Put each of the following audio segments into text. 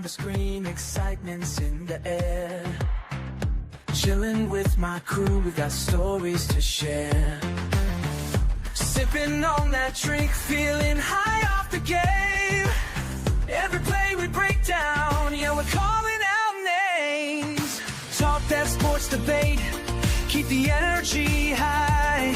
a screen, excitement's in the air. Chilling with my crew, we got stories to share. Sipping on that drink, feeling high off the game. Every play we break down, yeah, we're calling out names. Talk that sports debate, keep the energy high.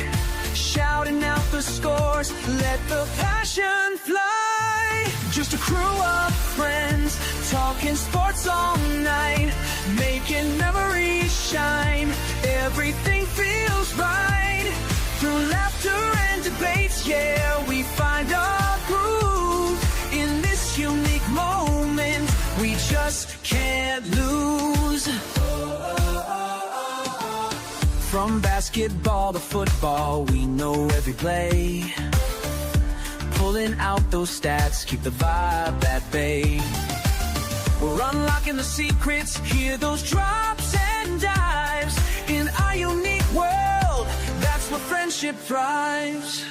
Shouting out the scores, let the passion fly. Just a crew of friends, talking sports all night, making memories shine. Everything feels right. Through laughter and debates, yeah, we find our groove. In this unique moment, we just can't lose. From basketball to football, we know every play. Pulling out those stats, keep the vibe at bay. We're unlocking the secrets, hear those drops and dives. In our unique world, that's where friendship thrives.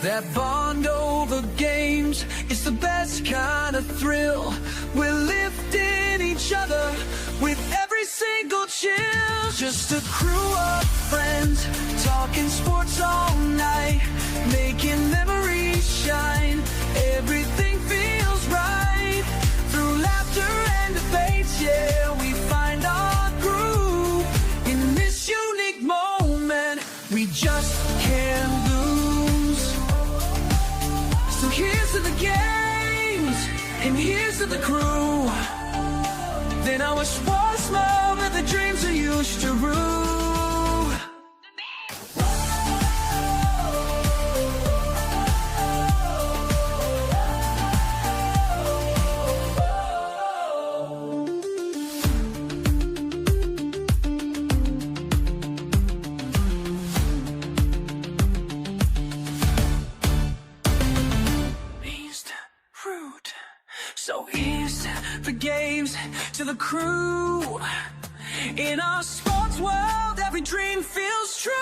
That bond over games, it's the best kind of thrill. We're lifting each other with every single chill. Just a crew of friends, talking sports all night, making memories shine. Everything feels right. Through laughter and debates, yeah, we find our groove. In this unique moment, we just can't lose. So here's to the games, and here's to the crew. Then our sports moment, the dreams we used to rule. So here's the games to the crew. In our sports world, every dream feels true.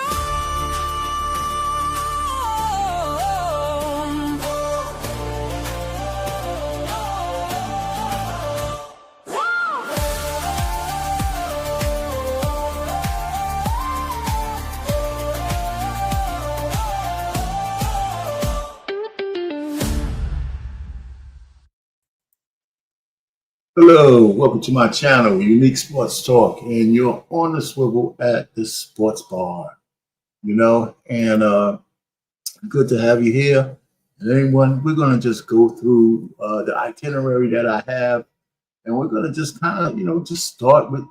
Hello, welcome to my channel, Unique Sports Talk, and you're on the swivel at the sports bar, and good to have you here. And anyone, we're going to just go through the itinerary that I have, and we're going to just kind of, just start with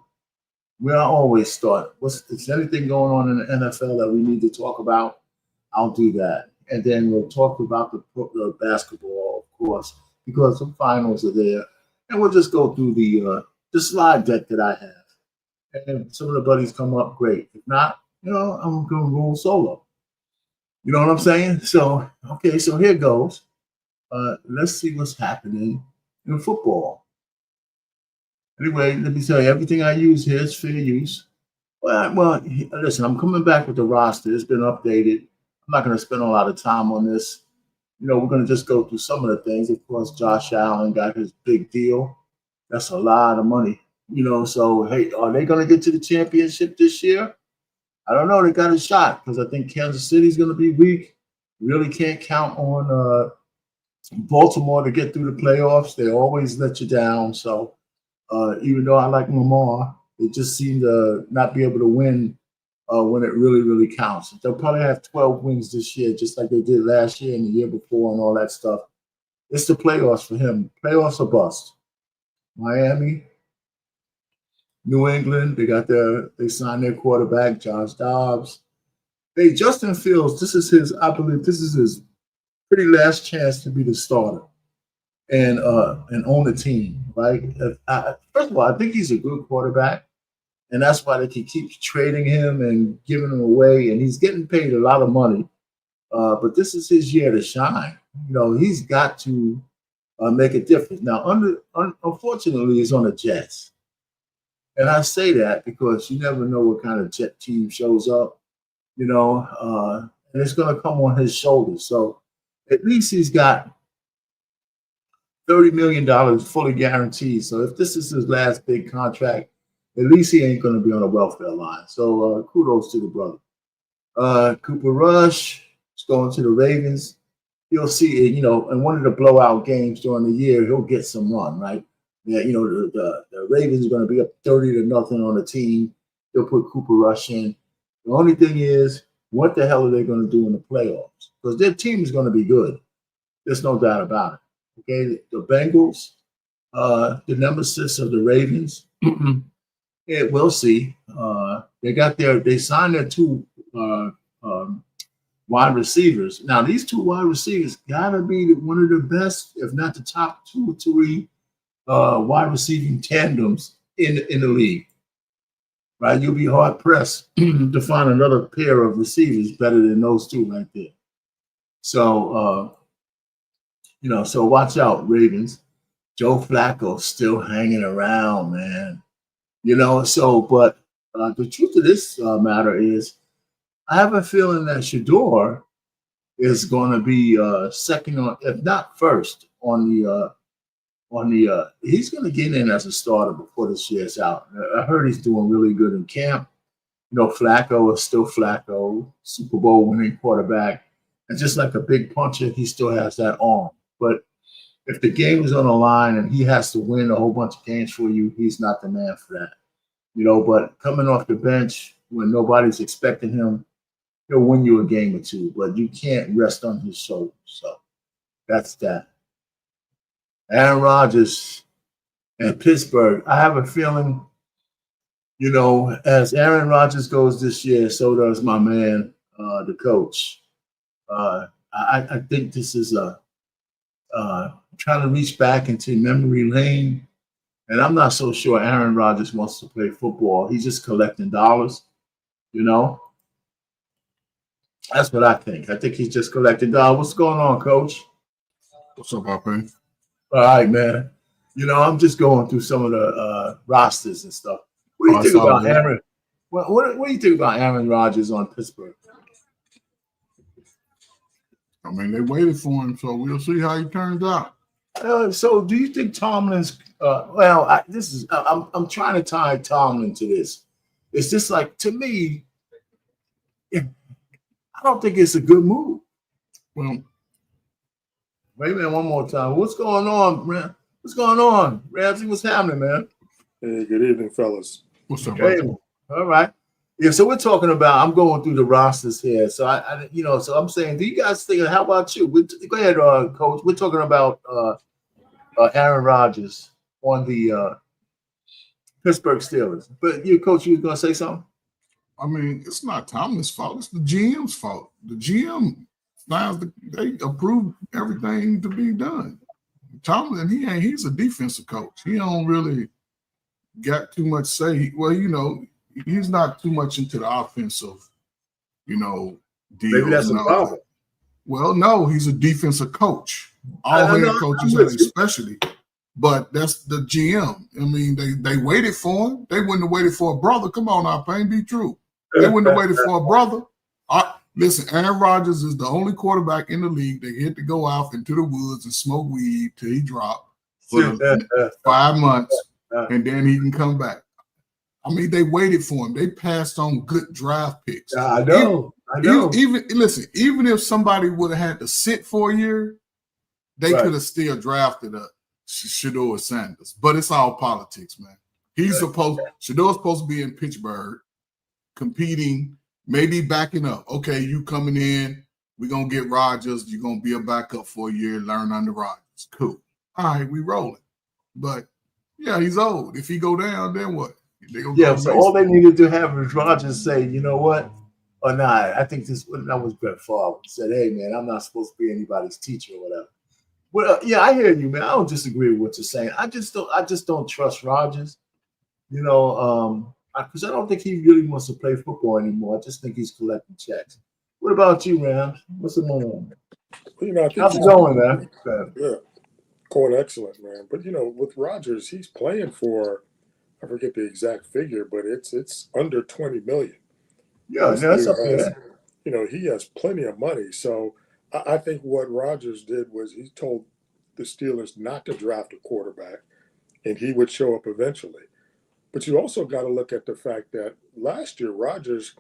where I always start. Is anything going on in the NFL that we need to talk about? I'll do that. And then we'll talk about the basketball, of course, because the finals are there. And we'll just go through the slide deck that I have. And if some of the buddies come up, great. If not, I'm going to roll solo. You know what I'm saying? So, okay, so here goes. Let's see what's happening in football. Anyway, let me tell you, everything I use here is fair use. Well, listen, I'm coming back with the roster. It's been updated. I'm not going to spend a lot of time on this. We're going to just go through some of the things. Of course, Josh Allen got his big deal. That's a lot of money. So, hey, are they going to get to the championship this year? I don't know. They got a shot because I think Kansas City's going to be weak. Really can't count on Baltimore to get through the playoffs. They always let you down. So, even though I like Lamar, they just seem to not be able to win when it really, really counts. They'll probably have 12 wins this year, just like they did last year and the year before and all that stuff. It's the playoffs for him. Playoffs or bust. Miami, New England, they signed their quarterback, Josh Dobbs. Hey, Justin Fields, I believe this is his pretty last chance to be the starter and own a team, right? First of all, I think he's a good quarterback. And that's why they can keep trading him and giving him away. And he's getting paid a lot of money. But this is his year to shine. He's got to make a difference. Now, unfortunately, he's on the Jets. And I say that because you never know what kind of Jet team shows up, and it's going to come on his shoulders. So at least he's got $30 million fully guaranteed. So if this is his last big contract, at least he ain't going to be on a welfare line. So kudos to the brother. Cooper Rush is going to the Ravens. You'll see, in one of the blowout games during the year, he'll get some run, right? Yeah, the Ravens are going to be up 30-0 on the team. They'll put Cooper Rush in. The only thing is, what the hell are they going to do in the playoffs? Because their team is going to be good. There's no doubt about it. Okay, the Bengals, the nemesis of the Ravens. Yeah, we'll see. They signed their two wide receivers. Now, these two wide receivers gotta be one of the best, if not the top 2 or 3 wide receiving tandems in the league. Right? You'll be hard pressed to find another pair of receivers better than those two right there. So so watch out, Ravens. Joe Flacco still hanging around, man. But the truth of this matter is, I have a feeling that Shador is going to be second on, if not first, on the. He's going to get in as a starter before this year's out. I heard he's doing really good in camp. Flacco is still Flacco, Super Bowl winning quarterback, and just like a big puncher, he still has that arm. But if the game is on the line and he has to win a whole bunch of games for you, he's not the man for that. But coming off the bench when nobody's expecting him, he'll win you a game or two, but you can't rest on his shoulders. So that's that. Aaron Rodgers and Pittsburgh. I have a feeling, as Aaron Rodgers goes this year, so does my man, the coach. I think this is trying to reach back into memory lane. And I'm not so sure Aaron Rodgers wants to play football. He's just collecting dollars, That's what I think. I think he's just collecting dollars. What's going on, Coach? What's up, Poppy? All right, man. I'm just going through some of the rosters and stuff. What do you think about Aaron? What do you think about Aaron Rodgers on Pittsburgh? I mean, they waited for him, so we'll see how he turns out. So, do you think Tomlin's? I'm trying to tie Tomlin to this. It's just like, to me, I don't think it's a good move. Well, wait a minute, one more time. What's going on, man? What's going on, Ramsey? What's happening, man? Hey, good evening, fellas. What's up, hey, all right. Yeah, so we're talking about. I'm going through the rosters here. So so I'm saying, do you guys think? How about you? Go ahead, Coach. We're talking about Aaron Rodgers on the Pittsburgh Steelers. But you, Coach, you was gonna say something? I mean, it's not Tomlin's fault. It's the GM's fault. The GM they approved everything to be done. Tomlin, he's a defensive coach. He don't really got too much say. Well, he's not too much into the offensive, deals. Maybe that's a problem. Well, no, he's a defensive coach. All head coaches have a specialty, but that's the GM. I mean, they waited for him. They wouldn't have waited for a brother. Come on now, Payne, be true. They wouldn't have waited for a brother. Listen, Aaron Rodgers is the only quarterback in the league that get to go out into the woods and smoke weed till he drop for 5 months, and then he can come back. I mean, they waited for him. They passed on good draft picks. I know. Even if somebody would have had to sit for a year, they could have still drafted Shador Sanders. But it's all politics, man. Shador's supposed to be in Pittsburgh, competing, maybe backing up. Okay, you coming in, we're going to get Rodgers. You're going to be a backup for a year, learn under Rodgers. Cool. All right, we rolling. But, yeah, he's old. If he go down, then what? So all they needed to have was Rodgers say, you know what? Or not. I think that was Brett Favre. Said, hey, man, I'm not supposed to be anybody's teacher or whatever. Well, yeah, I hear you, man. I don't disagree with what you're saying. I just don't trust Rodgers, because I don't think he really wants to play football anymore. I just think he's collecting checks. What about you, man? What's going on? I think how's it going, man? Yeah, going excellent, man. But with Rodgers, he's playing for, I forget the exact figure, but it's under $20 million. Yeah, that's up there. He has plenty of money. So I think what Rodgers did was he told the Steelers not to draft a quarterback, and he would show up eventually. But you also got to look at the fact that last year Rodgers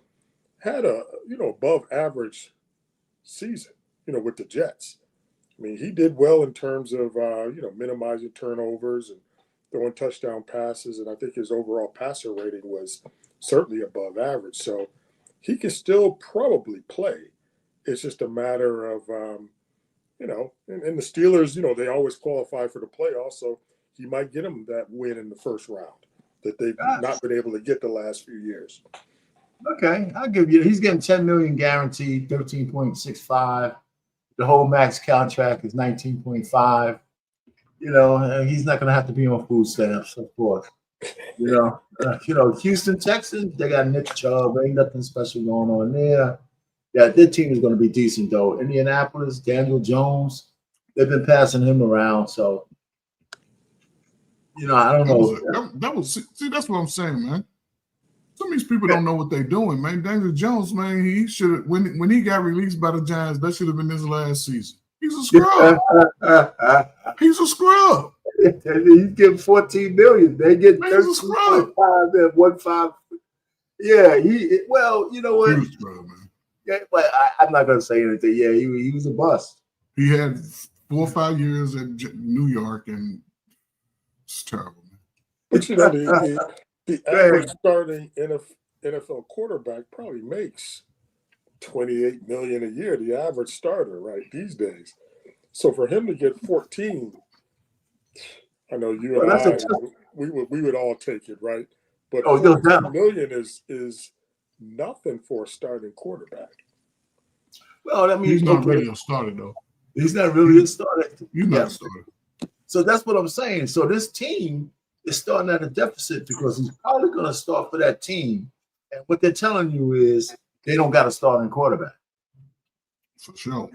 had a above average season, with the Jets. I mean, he did well in terms of minimizing turnovers and throwing touchdown passes, and I think his overall passer rating was certainly above average. So he can still probably play. It's just a matter of and the Steelers, they always qualify for the playoffs, so he might get them that win in the first round that they've not been able to get the last few years. Okay, I'll give you. He's getting $10 million guaranteed, 13.65. The whole max contract is 19.5. And he's not going to have to be on food stamps, of course. Houston Texans, they got Nick Chubb. Ain't nothing special going on there. Yeah, their team is going to be decent though. Indianapolis, Daniel Jones, they've been passing him around, so I don't know. That's what I'm saying, man. Some of these people don't know what they're doing, man. Daniel Jones, man, he should have when he got released by the Giants, that should have been his last season. He's a scrub. He's a scrub. He's getting $14 million. They get 13.5 and 1.5. Yeah, you know what? He was a scrub, man. Yeah, but I'm not gonna say anything. Yeah, he was a bust. He had 4 or 5 years in New York, and it's terrible, man. But the average starting NFL quarterback probably makes $28 million a year. The average starter, right, these days. So for him to get 14, I know you and I, we would all take it, right? But $14 million is nothing for a starting quarterback. Well, that means he's not really a starter, though. He's not really a starter. He's not a starter. So that's what I'm saying. So this team is starting at a deficit because he's probably going to start for that team. And what they're telling you is they don't got a starting quarterback. For sure.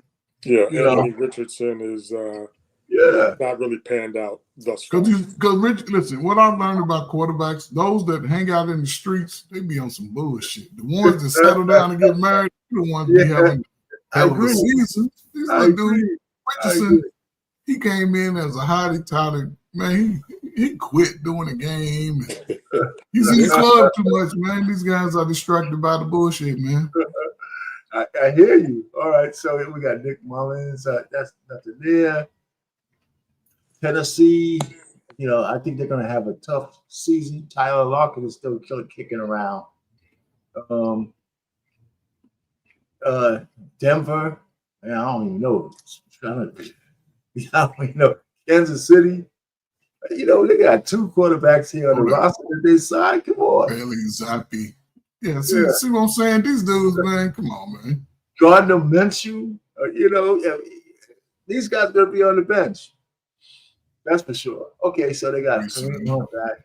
Yeah, Anthony Richardson is not really panned out thus far. Because listen, what I've learned about quarterbacks, those that hang out in the streets, they be on some bullshit. The ones that settle down and get married, the ones be having hell of a season. Dude, Richardson, he came in as a hottie touted, man. He quit doing the game. He's in the club too much, man. These guys are distracted by the bullshit, man. I hear you. All right, so we got Nick Mullins. That's nothing there. Tennessee, I think they're going to have a tough season. Tyler Lockett is still kicking around. Denver, man, I don't even know. I don't even know. Kansas City, they got 2 quarterbacks here on the roster that they signed. Come on. Bailey Zappi. Yeah, see what I'm saying? These dudes, man, come on, man. Gardner Minshew, these guys going to be on the bench. That's for sure. Okay, so they got back.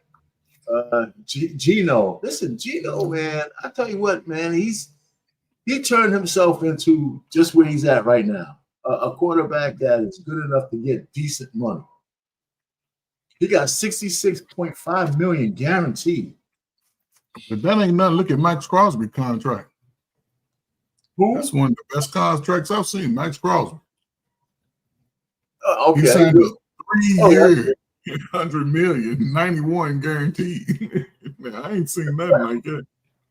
Gino. Listen, Gino, man, I tell you what, man, he turned himself into just where he's at right now. A quarterback that is good enough to get decent money. He got $66.5 million guaranteed. But that ain't nothing. Look at Max Crosby's contract. Who? That's one of the best contracts I've seen, Max Crosby. Okay. He signed a 3-year, $100 million, 91 guaranteed. Man, I ain't seen nothing like that.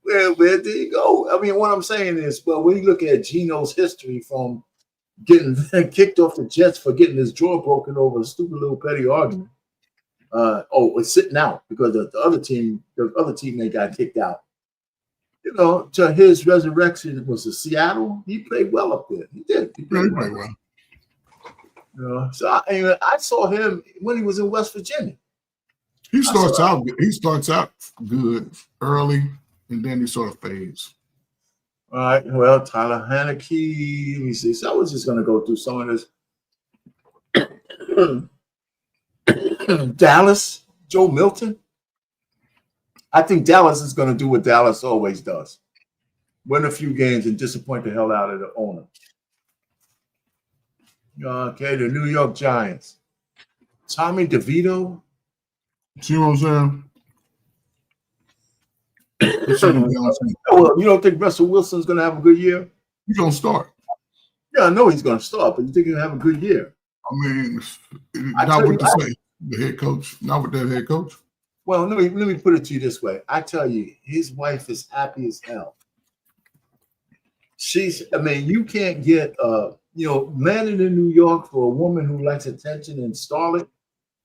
Well, there you go. I mean, what I'm saying is, when you look at Gino's history from getting kicked off the Jets for getting his jaw broken over a stupid little petty argument. It's sitting out because the other teammate got kicked out. To his resurrection was Seattle. He played well up there. He did. He played well. So I saw him when he was in West Virginia. He starts out good early, and then he sort of fades. All right. Well, Tyler Haneke. Let me see. So I was just going to go through some of this. Dallas, Joe Milton. I think Dallas is going to do what Dallas always does. Win a few games and disappoint the hell out of the owner. Okay, the New York Giants. Tommy DeVito. See what I'm saying? Well, you don't think Russell Wilson's going to have a good year? He's going to start. Yeah, I know he's going to start, but you think he'll have a good year? I mean, I not tell what you, to say. The head coach, not with that head coach. well, let me put it to you this way. I tell you, his wife is happy as hell. I mean, you can't get landing in New York for a woman who likes attention and starlet.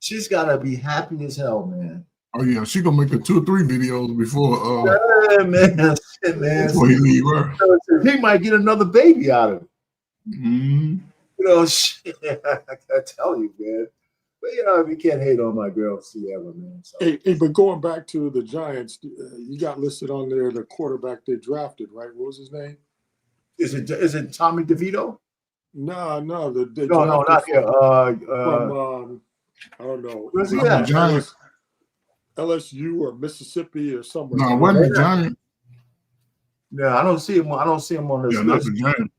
She's gotta be happy as hell, man. Oh yeah, she gonna make 2 or 3 videos before Yeah, man, shit, man. before he leave her. He might get another baby out of it. Mm-hmm. Shit, I tell you, man. But you can't hate on my girl Sierra, man. So. Hey, but going back to the Giants, you got listed on there the quarterback they drafted, right? What was his name? Is it Tommy DeVito? No, No, not here. From I don't know. Where's he at? Giants. LSU or Mississippi or somewhere. No, it wasn't the Giant. Yeah, I don't see him. I don't see him on this Yeah, not list. the Giant.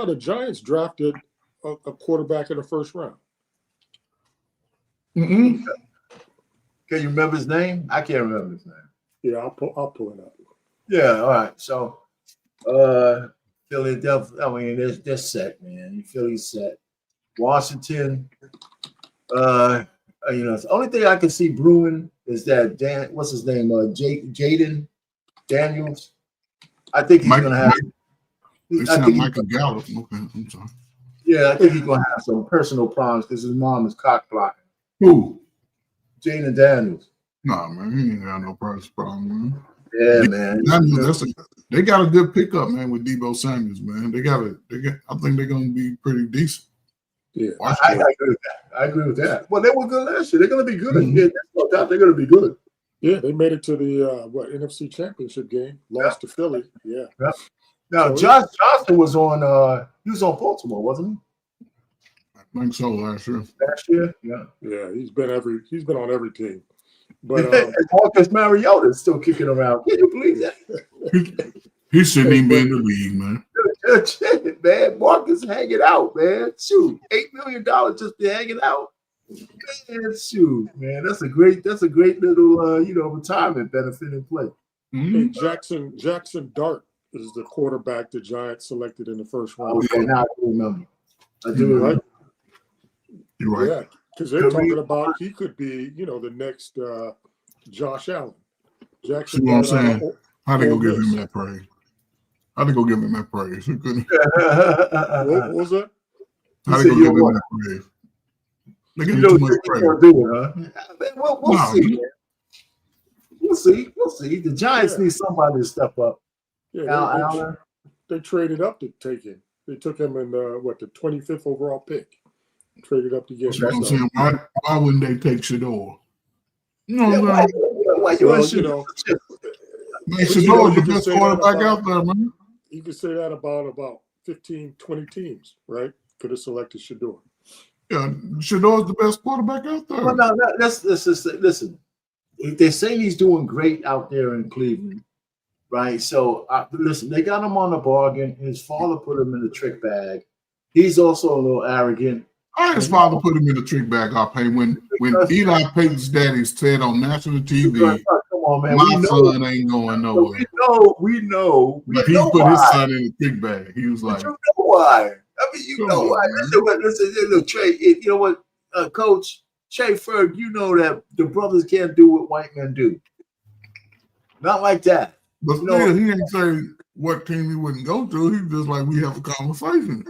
The Giants drafted a quarterback in the first round. Mm-hmm. Can you remember his name? I can't remember his name. Yeah, I'll pull it up. Yeah, all right. So, Philadelphia. I mean, they're set, man. Philly's set. Washington. The only thing I can see brewing is that what's his name? Jaden Daniels. I think he's gonna have. Michael Gallup. Okay, I'm sorry. Yeah, I think he's gonna have some personal problems because his mom is cock blocking. Who? Jaden Daniels. Nah, man, he ain't got no personal problem, man. Yeah, man. They got a good pickup, man, with Deebo Samuels, man. I think they're gonna be pretty decent. Yeah, I agree with that. I agree with that. Well, they were good last year. They're going to be good. Mm-hmm. Yeah, there's no doubt they're going to be good. Yeah, they made it to the NFC Championship game. Lost to Philly. Yeah. Now, So Josh Johnson was on. He was on Baltimore, wasn't he? I think so last year. Last year, yeah. Yeah, he's been on every team. But And Marcus Mariota is still kicking around. Can you believe that? He shouldn't even be in the league, man. Man, Marcus hanging out, man. Shoot, $8 million just to hanging out. Man, shoot, man. That's a great little retirement benefit in play. Mm-hmm. Hey, Jackson Dart is the quarterback the Giants selected in the first round. Okay, now I do remember. I do remember. You're right. Yeah, because they're talking about he could be, the next Josh Allen. Jackson. See what I'm saying? How they go give Miss. him that praise? How they go give him that praise? What was that? How they go give him that praise? They give him too much praise. We'll see, man. We'll see. The Giants need somebody to step up. Yeah, they traded up to take him. They took him in the 25th overall pick. Traded up to get him. That's what I'm saying. Why wouldn't they take Shador? Why you want Shador? Man, Shador's the best quarterback out there, man. You could say that about 15, 20 teams, right? Could have selected Shador. Yeah, Shador's the best quarterback out there. Well, no, listen. They're saying he's doing great out there in Cleveland, right? So, listen, they got him on a bargain. His father put him in the trick bag. He's also a little arrogant. His father put him in the trick bag. When Eli Payton's daddy said on national TV, come on, man. My son ain't going nowhere. We know. But he put his son in the trick bag. He was like, you know why? I mean, you know why. Listen, Trey, you know what, Coach Trey Ferg, you know that the brothers can't do what white men do. Not like that. But still, he didn't say what team he wouldn't go to. He just like, we have a conversation.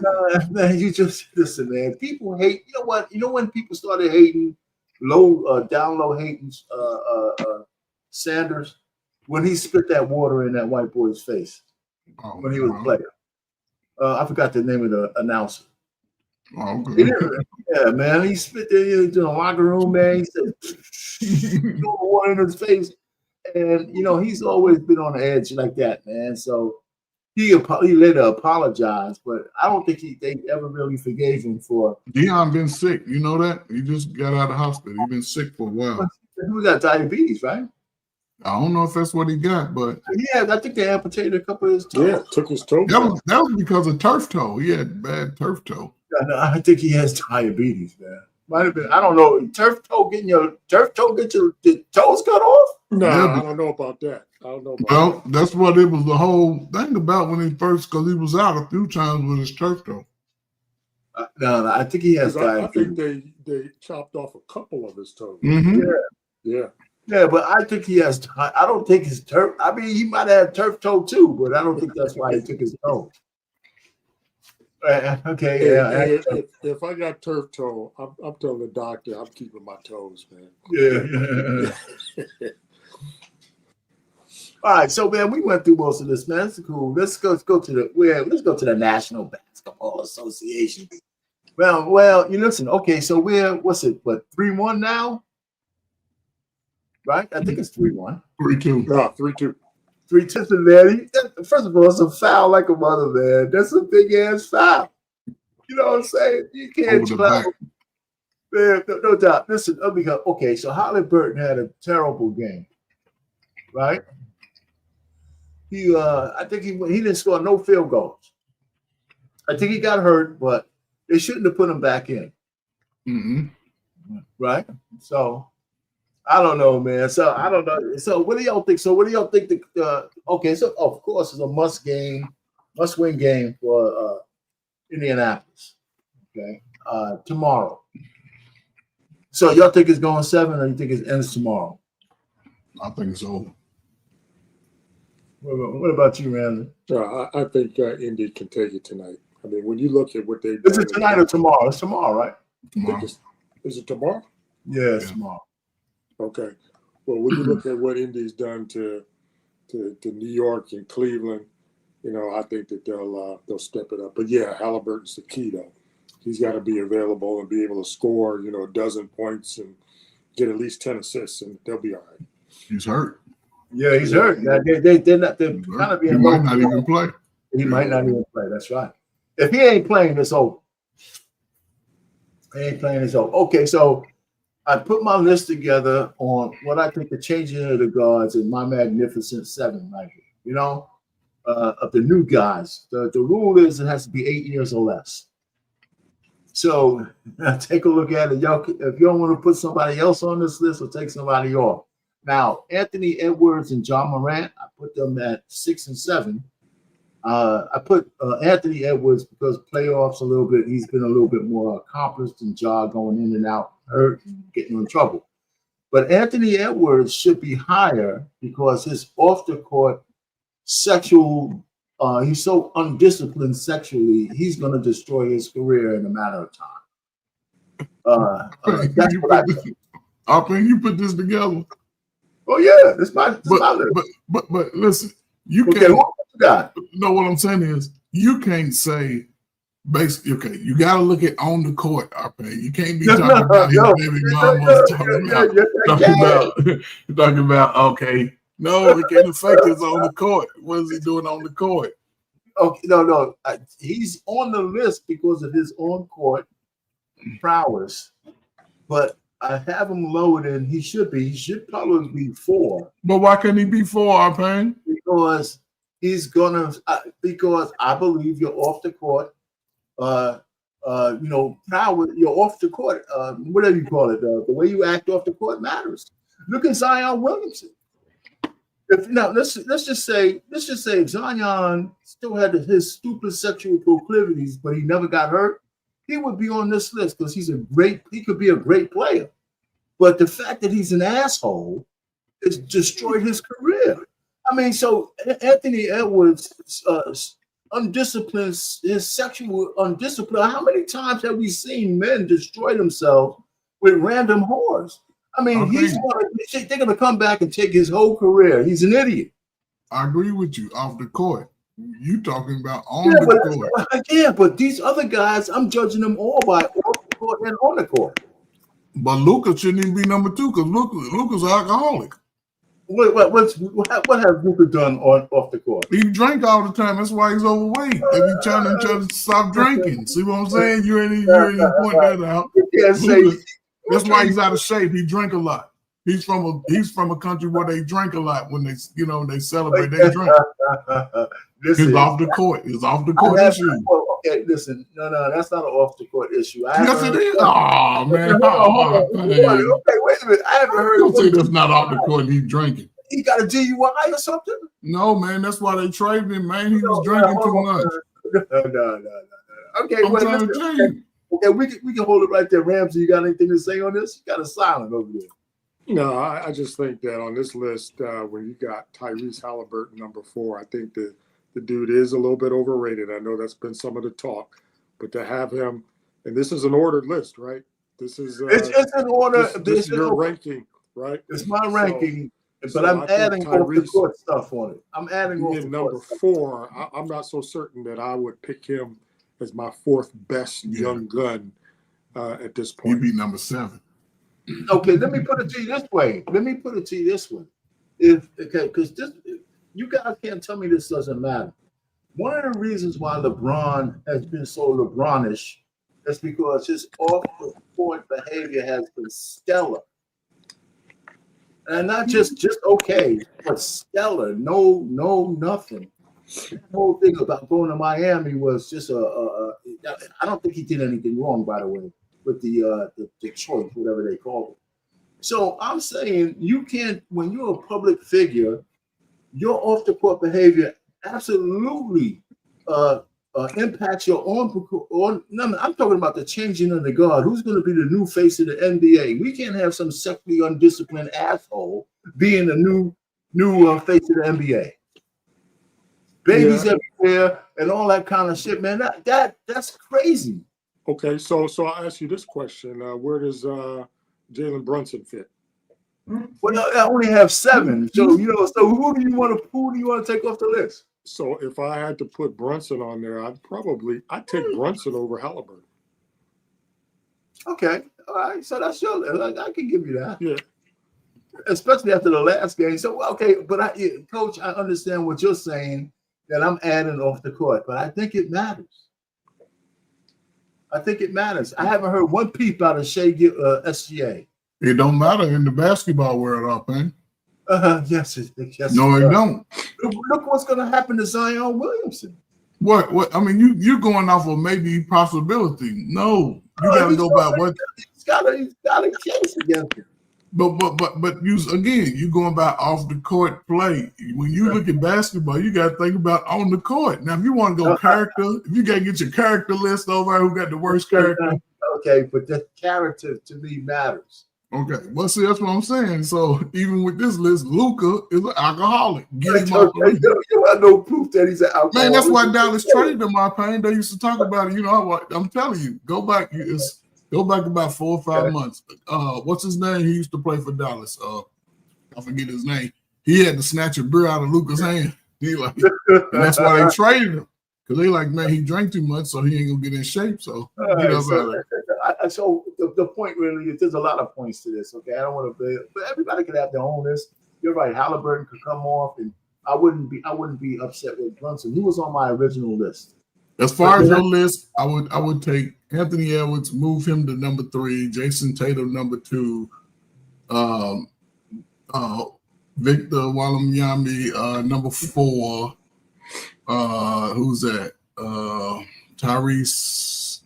Man, you just listen, man. People hate. You know what? You know when people started hating down low hating Sanders when he spit that water in that white boy's face when he was a player. I forgot the name of the announcer. Oh, okay. Yeah, man. He spit there in the locker room, man. He said, water in his face. And, he's always been on the edge like that, man. So he later apologized, but I don't think they ever really forgave him for. Deion been sick. You know that? He just got out of the hospital. He's been sick for a while. He got diabetes, right? I don't know if that's what he got, but yeah, I think they amputated a couple of his toes. Yeah, took his toe. That was because of turf toe. He had bad turf toe. Yeah, no, I think he has diabetes, man. Might have been. I don't know. Turf toe get your toes cut off? No, I don't know about that. Well, that's what it was the whole thing about when he first, because he was out a few times with his turf toe. No, I think he has I diabetes. think they chopped off a couple of his toes. Mm-hmm. Yeah. Yeah, but I think he has. I don't think his turf. I mean, he might have turf toe too, but I don't think that's why he took his toe. Okay, Hey, if I got turf toe, I'm telling the doctor I'm keeping my toes, man. yeah. All right, so man, we went through most of this, man. That's cool. Let's go to the National Basketball Association. Well, you listen. Okay, so what's it? What 3-1 now? Right? I think it's 3-1. 3-2. No, 3-2. 3-2, man. First of all, it's a foul like a mother, man. That's a big ass foul. You know what I'm saying? You can't travel. Man, no doubt. Listen, okay, so Halliburton had a terrible game, right? I think he didn't score no field goals. I think he got hurt, but they shouldn't have put him back in. Mm-hmm. Right? So I don't know, man. So I don't know. So what do y'all think? Okay, so of course it's a must-win game for Indianapolis. Okay. Tomorrow. So y'all think it's going 7 or you think it ends tomorrow? I think it's over. What about you, Randy? I think Indy can take it tonight. I mean, when you look at what they've done. Is it tonight or tomorrow? It's tomorrow, right? Tomorrow. Is it tomorrow? Yeah, it's tomorrow. Okay. Well, when you look at what Indy's done to New York and Cleveland, you know, I think that they'll step it up. But yeah, Halliburton's the key though. He's got to be available and be able to score, you know, a dozen points and get at least 10 assists, and they'll be all right. He's hurt. Yeah, he's hurt. They're kind of being. He might not even play. He might not even play. That's right. If he ain't playing, it's over. He ain't playing, it's over. Okay, so I put my list together on what I think the changing of the guards in my magnificent 7 right here. You know, of the new guys. The rule is it has to be 8 years or less. So take a look at it. Y'all, if you don't want to put somebody else on this list, or take somebody off. Now, Anthony Edwards and John Morant, I put them at 6 and 7. I put Anthony Edwards because playoffs a little bit. He's been a little bit more accomplished than Ja, going in and out, hurt, getting in trouble. But Anthony Edwards should be higher because his off the court sexual. He's so undisciplined sexually. He's going to destroy his career in a matter of time. That's what I think. I think you put this together. Oh yeah, this my list. But listen, you okay, can't. what you got? No, what I'm saying is you can't say basically. Okay, you got to look at on the court. You can't be talking about his baby mama. Talking about okay. No, it can't affect his on the court. What is he doing on the court? Okay, no. He's on the list because of his on-court prowess, but I have him lower than he should be. He should probably be 4. But why can't he be 4, Arpane? Because he's gonna. Because I believe you're off the court. Prowess. You're off the court. Whatever you call it. The way you act off the court matters. Look at Zion Williamson. Let's just say Zion still had his stupid sexual proclivities, but he never got hurt. He would be on this list because he could be a great player. But the fact that he's an asshole has destroyed his career. I mean, so Anthony Edwards, undisciplined, his sexual undiscipline. How many times have we seen men destroy themselves with random whores? I mean, they're going to come back and take his whole career. He's an idiot. I agree with you. Off the court. You talking about on the court. Yeah, but these other guys, I'm judging them all by off the court and on the court. But Luka shouldn't even be number 2 because Luka's an alcoholic. What has Luka done off the court? He drank all the time. That's why he's overweight. They be trying to stop drinking. See what I'm saying? You ain't even point that out. You can't say. That's why he's out of shape. He drank a lot. He's from a country where they drink a lot when they celebrate. They drink. He's off the court. It's off the court issue. Okay, listen. No, that's not an off the court issue. Yes, it is. Oh man. Okay, wait a minute. I haven't heard. Don't say that's not off the court. He's drinking. He got a DUI or something? No, man. That's why they traded him, man. He was drinking too much. No. Okay, I'm well, trying to listen, tell you. okay, we can hold it right there. Ramsey, you got anything to say on this? You got a silent over there. No, I just think that on this list, when you got Tyrese Halliburton number 4, I think the dude is a little bit overrated. I know that's been some of the talk, but to have him, and this is an ordered list, right? This is It's an order. this is your ranking, right? It's my So, ranking, but so I'm I think adding off the Tyrese court stuff on it. I'm adding off the being court number stuff. 4, I'm not so certain that I would pick him as my 4th best young gun at this He'd point. be number 7. Okay, let me put it to you this way. Because this, you guys can't tell me this doesn't matter. One of the reasons why LeBron has been so LeBronish is because his off-the-court behavior has been stellar, and not just okay, but stellar. No, nothing. The whole thing about going to Miami was just I don't think he did anything wrong, by the way, with the choice, whatever they call it. So I'm saying you can't, when you're a public figure, your off the court behavior absolutely impacts your own. No, I'm talking about the changing of the guard. Who's going to be the new face of the NBA? We can't have some sexually undisciplined asshole being the new face of the NBA. Babies everywhere and all that kind of shit, man. That's crazy. Okay, so I'll ask you this question: where does Jalen Brunson fit? Well, I only have 7, so So who do you want to take off the list? So if I had to put Brunson on there, I'd take Brunson over Halliburton. Okay, all right. So that's your. I can give you that. Yeah. Especially after the last game. So okay, but Coach, I understand what you're saying that I'm adding off the court, but I think it matters. I haven't heard one peep out of Shea SGA. It don't matter in the basketball world, man. Yes. No, it don't. Look what's going to happen to Zion Williamson. What? I mean, you're going off of maybe possibility. No, you got to go by what. He's got a case against him. But you going by off the court play. When you look at basketball, you got to think about on the court. Now, if you want to go character, if you got to get your character list over who got the worst character. Okay, but the character to me matters. Okay, well, see, that's what I'm saying. So even with this list, Luka is an alcoholic. Get him off. You have no proof that he's an alcoholic. Man, that's why Dallas traded him, my pain. They used to talk about it. I'm telling you, go back about 4 or 5 months. What's his name? He used to play for Dallas. I forget his name. He had to snatch a beer out of Luka's hand. And that's why they traded him. Because they like, man, he drank too much, so he ain't gonna get in shape. So so the point really is there's a lot of points to this. Okay, I don't want to, but everybody can have their own list. You're right. Halliburton could come off, and I wouldn't be upset with Brunson. He was on my original list. As far as your list, I would take Anthony Edwards, move him to number 3, Jason Tatum number 2, Victor Wembanyama number 4. Who's that? Tyrese.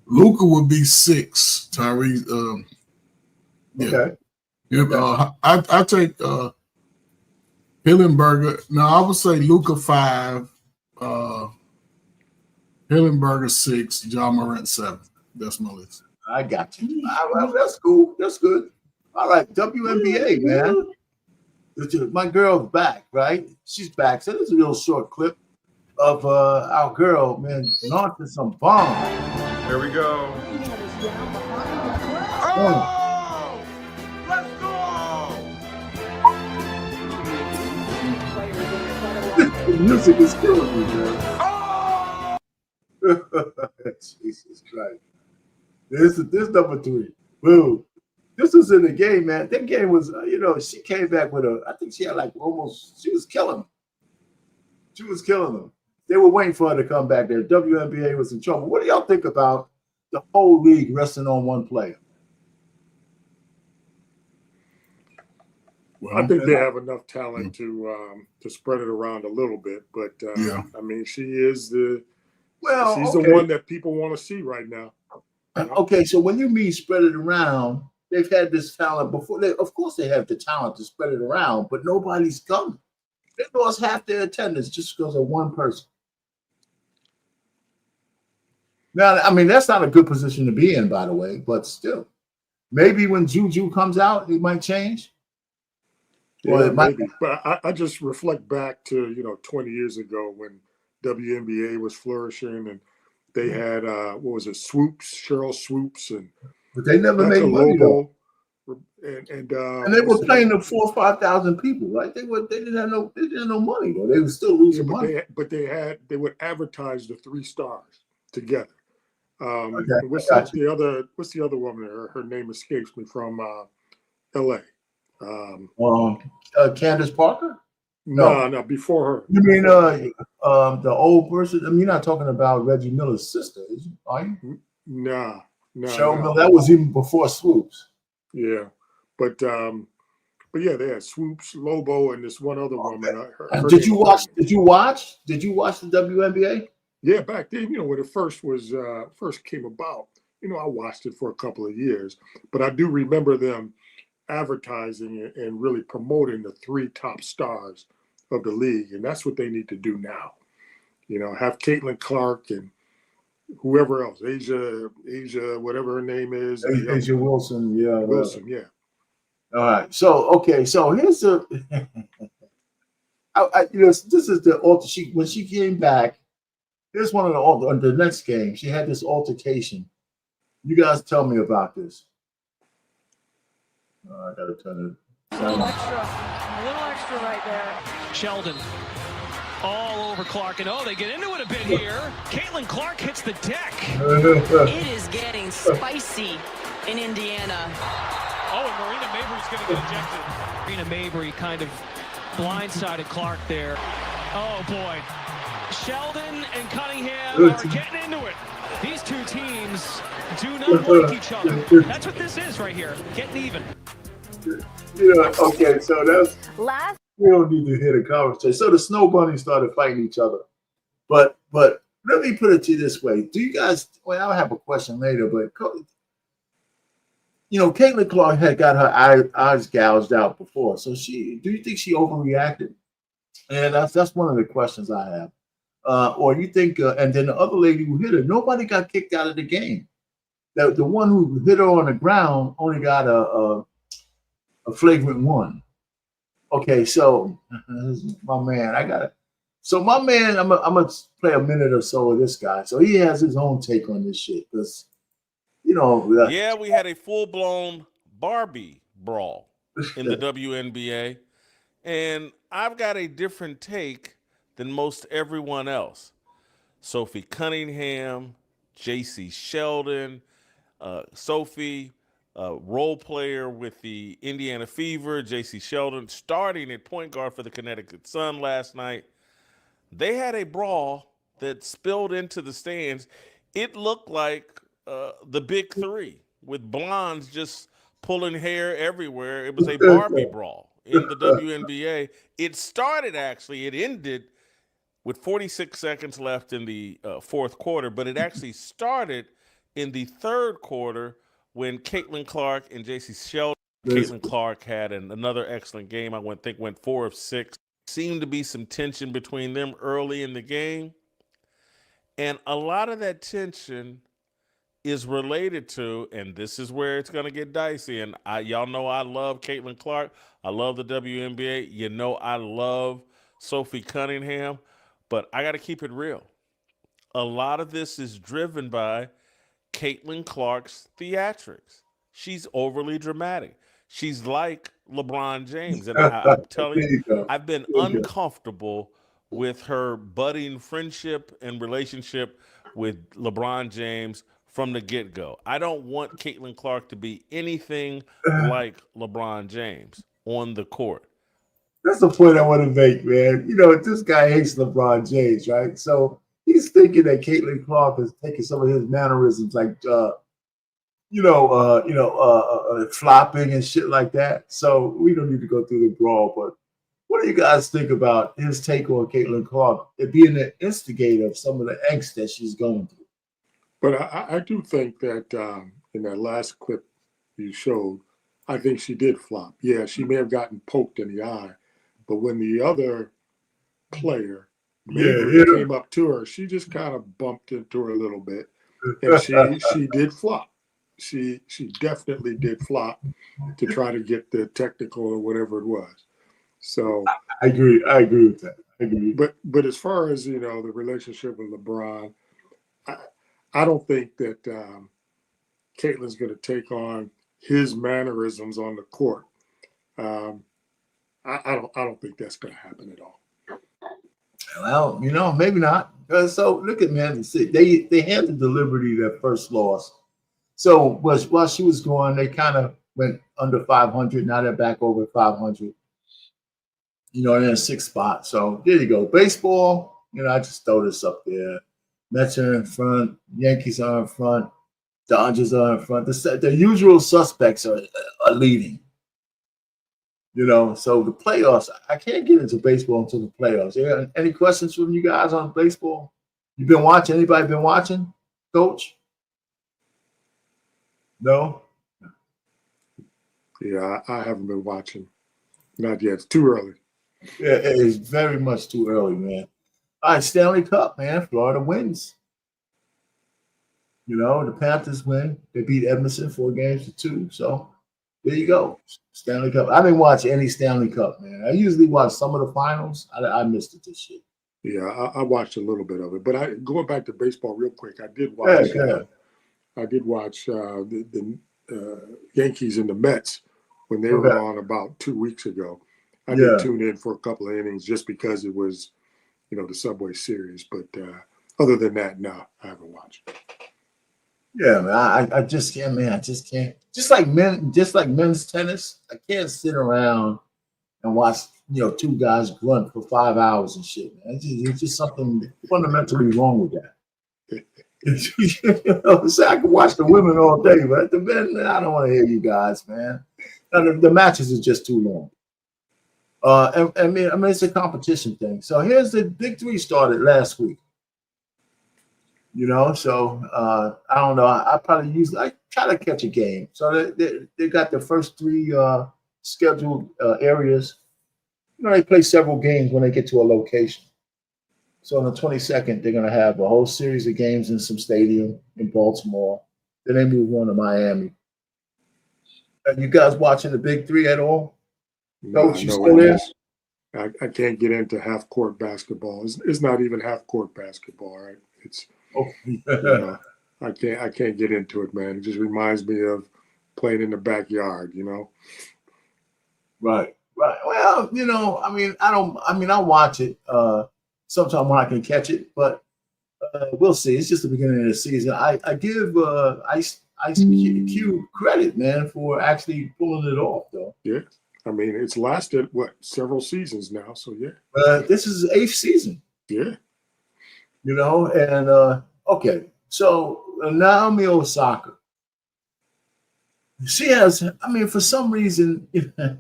Luka would be 6. Tyrese. Okay. I take Hillenberger. Now I would say Luka 5. Hillenberger 6, John Morant 7. That's my list. I got you. That's cool. That's good. All right, WNBA, man. My girl's back, right? She's back. So this is a real short clip of our girl, man, launching some bombs. Here we go. Oh! Let's go! The music is killing me, man. Jesus Christ. This is number 3. Boom. This was in the game, man. That game was, she came back with I think she had she was killing them. She was killing them. They were waiting for her to come back there. WNBA was in trouble. What do y'all think about the whole league resting on one player? Well, I think they have enough talent to spread it around a little bit. But, I mean, she is the one that people want to see right now. Okay, so when you mean spread it around, they've had this talent before. Of course, they have the talent to spread it around, but nobody's coming. They lost half their attendance just because of one person. Now, I mean, that's not a good position to be in, by the way, but still. Maybe when Juju comes out, it might change. Or Yeah, it might. maybe. But I just reflect back to 20 years ago when WNBA was flourishing and they had what was it, Swoops, Cheryl Swoops, and But they never Rebecca made money though. Lobo, and And they what's were the other? playing to 4 or 5,000 people, right? They didn't have no money though. They were still Yeah, losing but money. they would advertise the three stars together. Okay, And I got you. what's the other woman? Her name escapes me from L.A. Um, Candace Parker? No. no, no, before her, You mean before her. the old person? I mean, you're not talking about Reggie Miller's sister, are you? Nah, nah, Cheryl no. Miller. That was even before Swoops. Yeah, but yeah, they had Swoops, Lobo, and this one other woman. Her Did name you escapes watch? me. Did you watch? Did you watch the WNBA? Yeah, back then, when it first came about, I watched it for a couple of years, but I do remember them advertising it and really promoting the three top stars of the league, and that's what they need to do now. Have Caitlin Clark and whoever else, Asia, whatever her name is, the other Asia one, Wilson, yeah, whatever. Wilson. Yeah, All right. So okay. So here's the. This is the alter. When she came back. Here's one of the next game. She had this altercation. You guys tell me about this. I gotta turn it. A little extra right there. Sheldon all over Clark, and they get into it a bit here. Caitlin Clark hits the deck. It is getting spicy in Indiana. Oh, and Marina Mabry's going to get ejected. Marina Mabry kind of blindsided Clark there. Oh, boy. Sheldon and Cunningham are getting into it. These two teams do not like each other. That's what this is right here, getting even. Okay, so that's we don't need to hear the conversation. So the Snow Bunnies started fighting each other. But let me put it to you this way. Do you guys, well, I'll have a question later, but Caitlin Clark had got her eyes gouged out before. So do you think she overreacted? And that's one of the questions I have. Or you think, and then the other lady who hit her, nobody got kicked out of the game. The one who hit her on the ground only got a flagrant one. Okay, so my man, So my man, I'm gonna play a minute or so of this guy. So he has his own take on this shit because, yeah, we had a full-blown Barbie brawl in the WNBA, and I've got a different take than most everyone else. Sophie Cunningham, J.C. Sheldon, Sophie, role player with the Indiana Fever, J.C. Sheldon, starting at point guard for the Connecticut Sun last night. They had a brawl that spilled into the stands. It looked like the big three with blondes just pulling hair everywhere. It was a Barbie brawl in the WNBA. It ended with 46 seconds left in the fourth quarter, but it actually started in the third quarter when Caitlin Clark and J.C. Sheldon. Caitlin Clark had another excellent game. I think went 4 of 6. Seemed to be some tension between them early in the game. And a lot of that tension is related to, and this is where it's going to get dicey, and y'all know I love Caitlin Clark. I love the WNBA. I love Sophie Cunningham. But I got to keep it real. A lot of this is driven by Caitlin Clark's theatrics. She's overly dramatic. She's like LeBron James. And I'm telling you, I've been uncomfortable with her budding friendship and relationship with LeBron James from the get-go. I don't want Caitlin Clark to be anything like LeBron James on the court. That's the point I want to make, man. This guy hates LeBron James, right? So he's thinking that Caitlin Clark is taking some of his mannerisms, like flopping and shit like that. So we don't need to go through the brawl. But what do you guys think about his take on Caitlin Clark, it being the instigator of some of the angst that she's going through? But I do think that in that last clip you showed, I think she did flop. Yeah, she may have gotten poked in the eye, but when the other player came up to her, she just kind of bumped into her a little bit. and she did flop. She definitely did flop to try to get the technical or whatever it was. So I agree with that. I agree. But as far as the relationship with LeBron, I don't think that Caitlin's going to take on his mannerisms on the court. I don't think that's going to happen at all. Well, maybe not. So look at man, they handed the Liberty their first loss. So while she was going, they kind of went under 500. Now they're back over 500. They're in 6th spot. So there you go. Baseball, I just throw this up there. Mets are in front. Yankees are in front. Dodgers are in front. The usual suspects are leading. So the playoffs, I can't get into baseball until the playoffs. Any questions from you guys on baseball? You been watching? Anybody been watching, Coach? No? Yeah, I haven't been watching. Not yet. It's too early. Yeah, it is very much too early, man. All right, Stanley Cup, man. Florida wins. The Panthers win. They beat Edmonton 4-2. So there you go. Stanley Cup. I didn't watch any Stanley Cup, man. I usually watch some of the finals. I missed it this year. Yeah, I watched a little bit of it. But going back to baseball real quick, I did watch. I did watch the Yankees and the Mets when they were on about 2 weeks ago. I did tune in for a couple of innings just because it was, the Subway Series. But other than that, no, I haven't watched. Yeah, man, I just can't, man. I just can't. Just like men's tennis, I can't sit around and watch, 2 guys grunt for 5 hours and shit, man. It's just something fundamentally wrong with that. So I can watch the women all day, but the men, I don't want to hear you guys, man. The matches are just too long. I mean, it's a competition thing. So here's the Big Three started last week. So I don't know. I try to catch a game. So they got the first 3 scheduled areas. They play several games when they get to a location. So on the 22nd, they're going to have a whole series of games in some stadium in Baltimore. Then they move on to Miami. Are you guys watching the Big Three at all? Coach, you still there? I can't get into half-court basketball. It's not even half-court basketball, right? It's I can't get into it, man. It just reminds me of playing in the backyard, Right. Well, I'll watch it sometime when I can catch it, but we'll see. It's just the beginning of the season. I give Ice Cube credit, man, for actually pulling it off, though. Yeah. It's lasted, several seasons now, so yeah. This is the 8th season. Yeah. And okay, so Naomi Osaka, she has, for some reason, I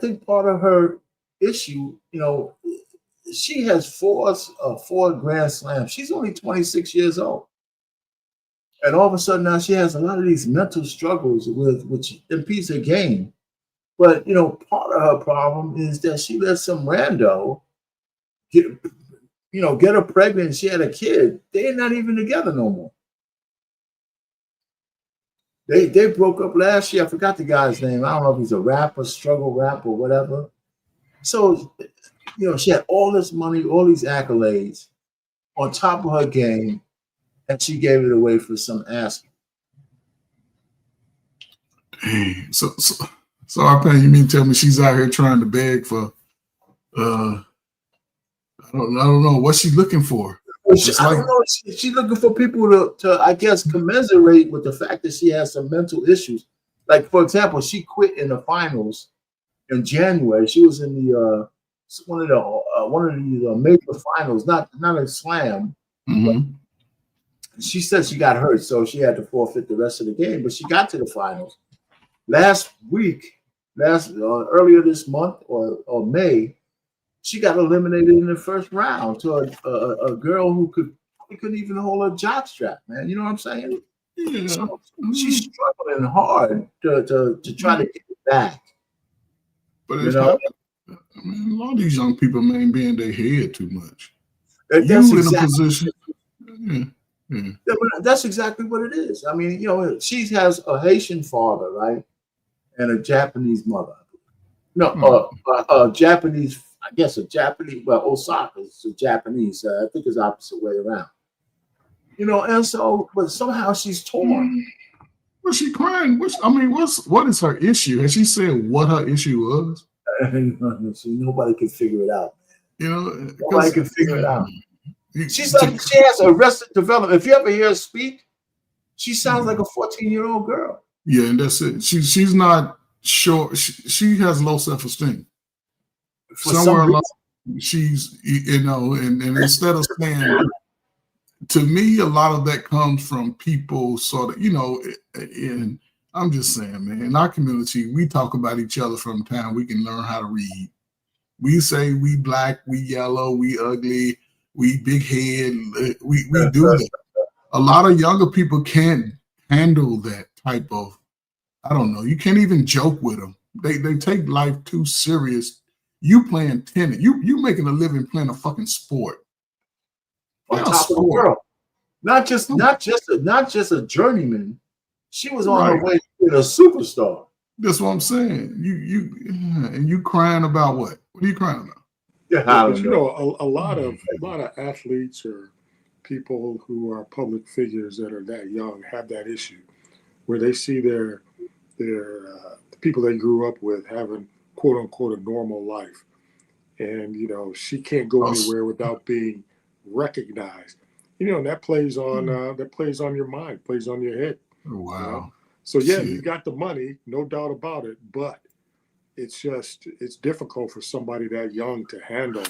think part of her issue, she has 4 Grand Slams. She's only 26 years old. And all of a sudden now she has a lot of these mental struggles which impedes her game. But, part of her problem is that she let some rando get her pregnant. She had a kid. They're not even together no more. They broke up last year. I forgot the guy's name. I don't know if he's a rapper, struggle rap or whatever. So, she had all this money, all these accolades on top of her game, and she gave it away for some ass. Dang. So RP, you mean tell me she's out here trying to beg for I don't know what's she looking for. I don't know. She's looking for people to I guess commiserate with the fact that she has some mental issues. Like, for example, she quit in the finals in January. She was in the one of the major finals, not a slam. Mm-hmm. She said she got hurt, so she had to forfeit the rest of the game. But she got to the finals earlier this month or May. She got eliminated in the first round to a girl who couldn't even hold a jockstrap, man. You know what I'm saying? Yeah. So she's struggling hard to try to get it back. But it's happening. A lot of these young people, man, be in their head too much. That's you exactly. in a position. Yeah. That's exactly what it is. I mean, she has a Haitian father, right, and a Japanese mother. No, Japanese. I guess a Japanese. Well, Osaka is a Japanese. I think it's opposite way around. And so, but somehow she's torn. Was she crying? What is her issue? Has she said what her issue was? Nobody can figure it out. Nobody can figure it out. She has arrested development. If you ever hear her speak, she sounds like a 14-year-old girl. Yeah, and that's it. She's not sure. She has low self-esteem. Somewhere along, she's and instead of saying, to me, a lot of that comes from people sort of, and I'm just saying, man, in our community, we talk about each other from time we can learn how to read. We say we black, we yellow, we ugly, we big head. We do that. A lot of younger people can't handle that type of, I don't know. You can't even joke with them. They take life too serious. You playing tennis. You making a living playing a fucking sport. On top of the world. Not just a journeyman. She was on her way to be a superstar. That's what I'm saying. You crying about what? What are you crying about? Yeah, a lot of athletes or people who are public figures that are that young have that issue where they see their the people they grew up with having quote unquote a normal life, and she can't go anywhere without being recognized. And that plays on your mind, plays on your head. Oh, wow. So yeah, you got the money, no doubt about it, but it's difficult for somebody that young to handle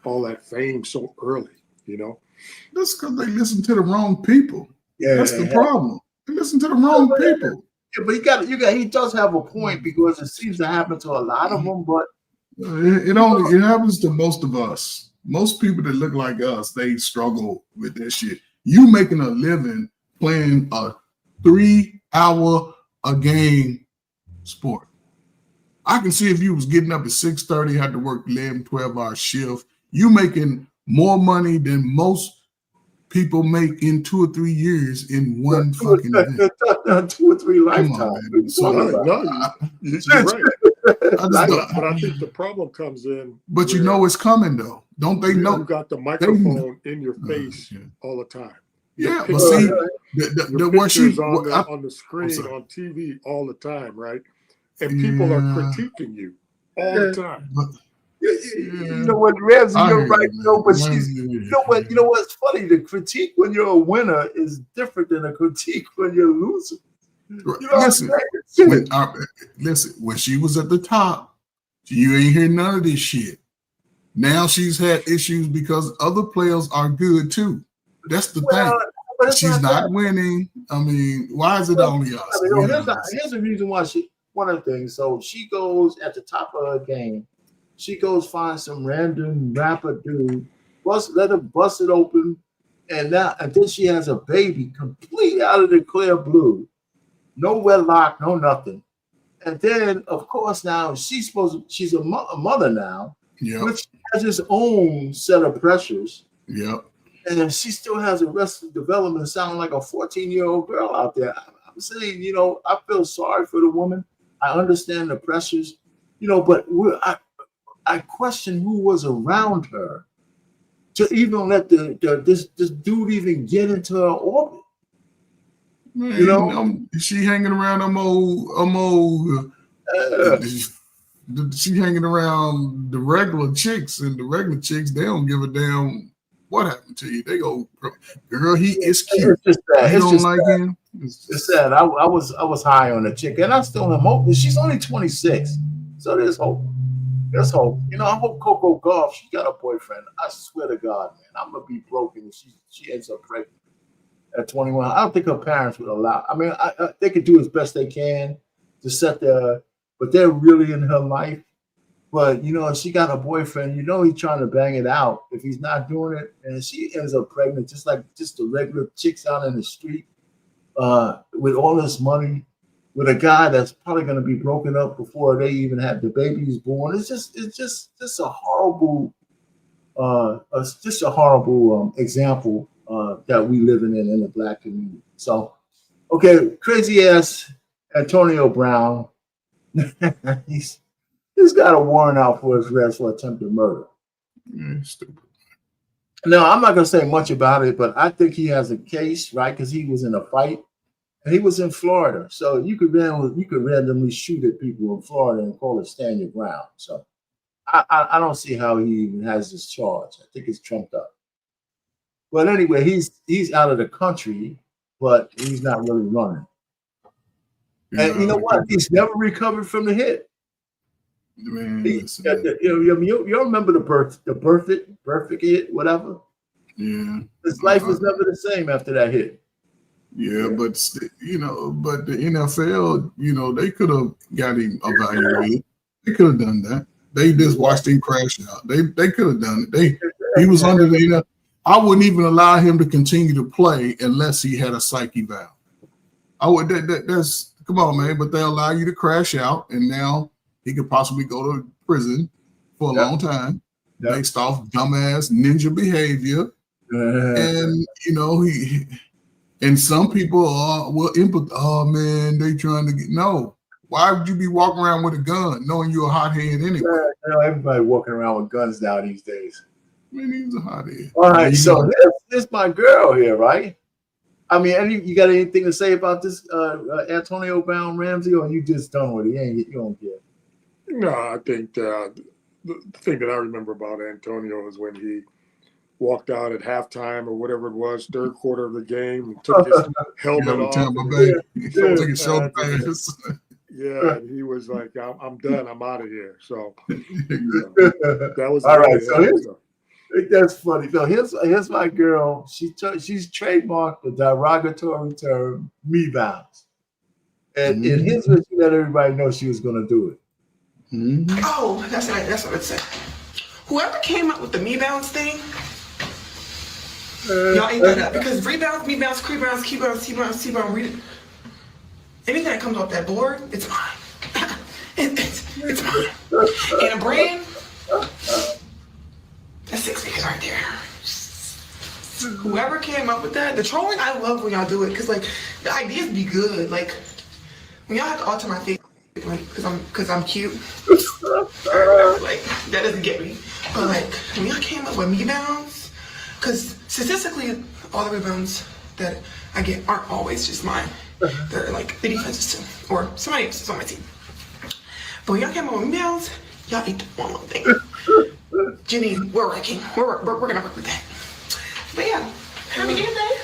all that fame so early. That's because they listen to the wrong people. Yeah, that's the problem. They listen to the wrong people. Yeah, but he does have a point because it seems to happen to a lot of them, but it happens to most of us. Most people that look like us, they struggle with that shit. You making a living playing a 3-hour a game sport. I can see if you was getting up at 6:30, had to work 11, 12-hour shift, you making more money than most people make in 2 or 3 years in one fucking event. 2 or 3 lifetimes. You're right. But I think the problem comes in. But it's coming though. Don't they know? You got the microphone in your face all the time. Yeah, but see, on the screen on TV all the time, right? And people are critiquing you all the time. You know what, Ramsey, you're right. But you know what's funny? The critique when you're a winner is different than a critique when you're a loser. Listen, when she was at the top, you ain't hear none of this shit. Now she's had issues because other players are good too. That's the thing. She's not winning. I mean, why is it only us? Here's the reason why one of the things. So she goes at the top of her game. She goes find some random rapper dude, let her bust it open, and then she has a baby completely out of the clear blue. No wedlock, no nothing. And then, of course, now she's a mother now, which has its own set of pressures. Yep. And she still has arrested development sounding like a 14-year-old girl out there. I'm saying, I feel sorry for the woman. I understand the pressures, but I question who was around her to even let this dude even get into her orbit. Man, she hanging around them old she hanging around the regular chicks, and the regular chicks, they don't give a damn what happened to you. They go, girl, he is cute. It's just sad. You don't like him? It's sad. I was high on the chick, and I still am open. She's only 26, so there's hope. There's hope. I hope Coco Gauff, she got a boyfriend. I swear to God, man, I'm gonna be broken if she ends up pregnant at 21. I don't think her parents would allow. I mean, they could do as best they can to but they're really in her life. But if she got a boyfriend, he's trying to bang it out. If he's not doing it, and she ends up pregnant, just like the regular chicks out in the street, with all this money, with a guy that's probably going to be broken up before they even have the babies born. It's just a horrible, example that we living in the black community. So, okay, crazy ass Antonio Brown. he's got a warrant out for his arrest for attempted murder. Stupid. Now, I'm not going to say much about it, but I think he has a case, right? Because he was in a fight, and he was in Florida. So you could randomly shoot at people in Florida and call it stand your ground. So I don't see how he even has this charge. I think it's trumped up. But anyway, he's out of the country, but he's not really running. And you know what? He's never recovered from the hit. Man, you remember the perfect hit, whatever. Yeah, his life was never the same after that hit. Yeah, but but the NFL, they could have got him evaluated. They could have done that. They just watched him crash out. They could have done it. He was under the. I wouldn't even allow him to continue to play unless he had a psych eval. I would. That's come on, man. But they allow you to crash out, and now he could possibly go to prison for a long time based off dumbass ninja behavior. And he and some people will input. Oh man, they trying to get no. Why would you be walking around with a gun knowing you're a hothead anyway? Everybody walking around with guns now these days. I mean, he's a hothead. All right, so this my girl here, right? I mean, you got anything to say about this Antonio Brown Ramsey, or you just done with it? You don't care. No, I think the thing that I remember about Antonio is when he walked out at halftime or whatever it was, third quarter of the game, and took his helmet off. Took his shoulder pads. Yeah, and he was like, I'm done. I'm out of here. So that was all right. So that's funny. So here's my girl. She's trademarked the derogatory term "me bounce," and here's what she let everybody know she was going to do it. Oh, that's what it said. Whoever came up with the me bounce thing, y'all ain't that up, because rebounds, me bounce, creep bounce, key bounce, T bounce, T bounce, read it. Anything that comes off that board, it's mine. It's mine. And a brain, that's 6 figures right there. Whoever came up with that, the trolling, I love when y'all do it, because like the ideas be good. Like when y'all have to alter my face, like because I'm cute, like that doesn't get me. But like when y'all came up with me bounds, because statistically all the rebounds that I get aren't always just mine. They're like the defenses too, or somebody else's on my team. But when y'all came up with me bounds, y'all ate one little thing. Jenny, we're working. We're gonna work with that. But yeah, happy game day.